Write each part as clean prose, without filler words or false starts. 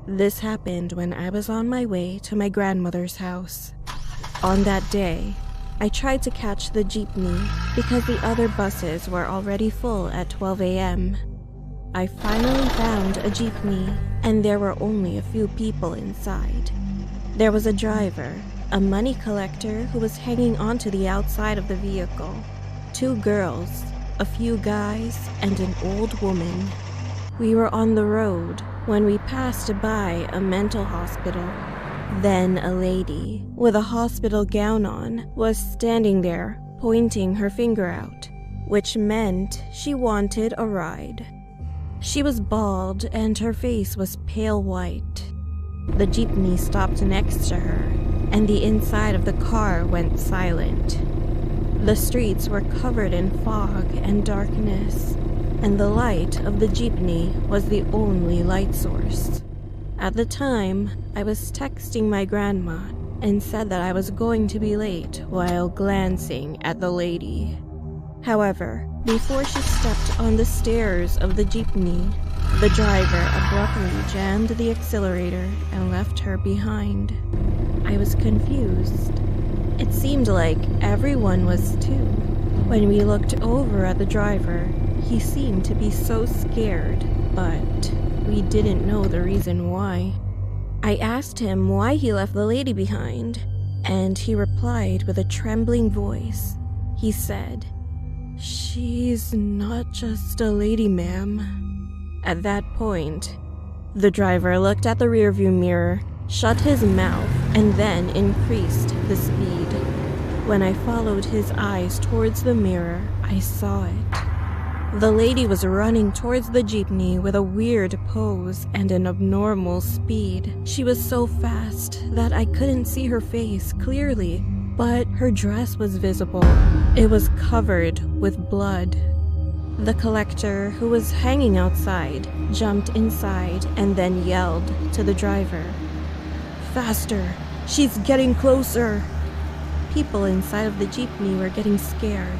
This happened when I was on my way to my grandmother's house. On that day, I tried to catch the jeepney because the other buses were already full at 12 a.m. I finally found a jeepney, and there were only a few people inside. There was a driver, a money collector who was hanging onto the outside of the vehicle, 2 girls, a few guys, and an old woman. We were on the road when we passed by a mental hospital. Then a lady with a hospital gown on was standing there, pointing her finger out, which meant she wanted a ride. She was bald and her face was pale white. The jeepney stopped next to her, and the inside of the car went silent. The streets were covered in fog and darkness, and the light of the jeepney was the only light source. At the time, I was texting my grandma and said that I was going to be late while glancing at the lady. However, before she stepped on the stairs of the jeepney, the driver abruptly jammed the accelerator and left her behind. I was confused. It seemed like everyone was too. When we looked over at the driver, he seemed to be so scared, but we didn't know the reason why. I asked him why he left the lady behind, and he replied with a trembling voice. He said, "She's not just a lady, ma'am." At that point, the driver looked at the rearview mirror, shut his mouth, and then increased the speed. When I followed his eyes towards the mirror, I saw it. The lady was running towards the jeepney with a weird pose and an abnormal speed. She was so fast that I couldn't see her face clearly, but her dress was visible. It was covered with blood. The collector, who was hanging outside, jumped inside and then yelled to the driver, "Faster! She's getting closer!" People inside of the jeepney were getting scared.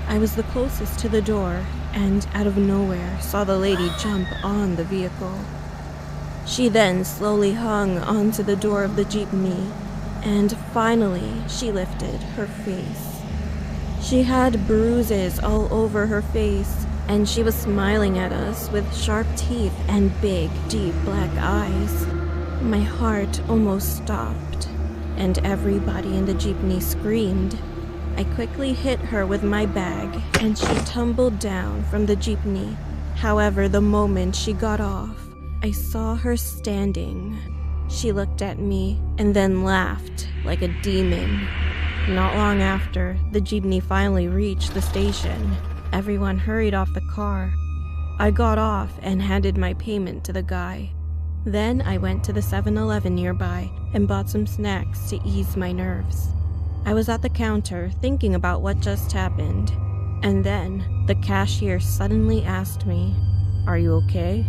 I was the closest to the door, and out of nowhere saw the lady jump on the vehicle. She then slowly hung onto the door of the jeepney, and finally she lifted her face. She had bruises all over her face, and she was smiling at us with sharp teeth and big, deep black eyes. My heart almost stopped, and everybody in the jeepney screamed. I quickly hit her with my bag, and she tumbled down from the jeepney. However, the moment she got off, I saw her standing. She looked at me and then laughed like a demon. Not long after, the jeepney finally reached the station. Everyone hurried off the car. I got off and handed my payment to the guy. Then I went to the 7-Eleven nearby and bought some snacks to ease my nerves. I was at the counter thinking about what just happened, and then the cashier suddenly asked me, "Are you okay?"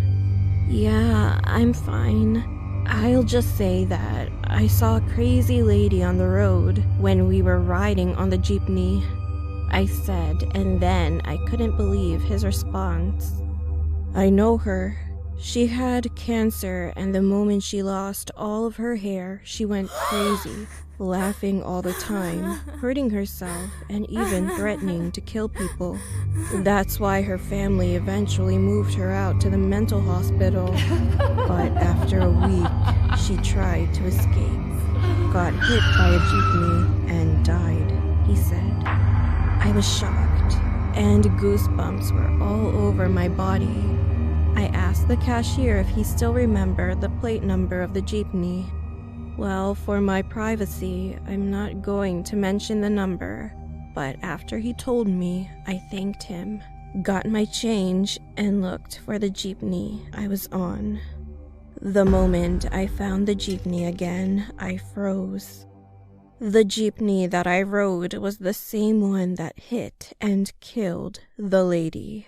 "Yeah, I'm fine. I'll just say that I saw a crazy lady on the road when we were riding on the jeepney," I said, and then I couldn't believe his response. "I know her. She had cancer, and the moment she lost all of her hair, she went crazy, laughing all the time, hurting herself, and even threatening to kill people. That's why her family eventually moved her out to the mental hospital. But after a week, she tried to escape, got hit by a jeepney, and died," he said. I was shocked, and goosebumps were all over my body. I asked the cashier if he still remembered the plate number of the jeepney. Well, for my privacy, I'm not going to mention the number, but after he told me, I thanked him, got my change, and looked for the jeepney I was on. The moment I found the jeepney again, I froze. The jeepney that I rode was the same one that hit and killed the lady.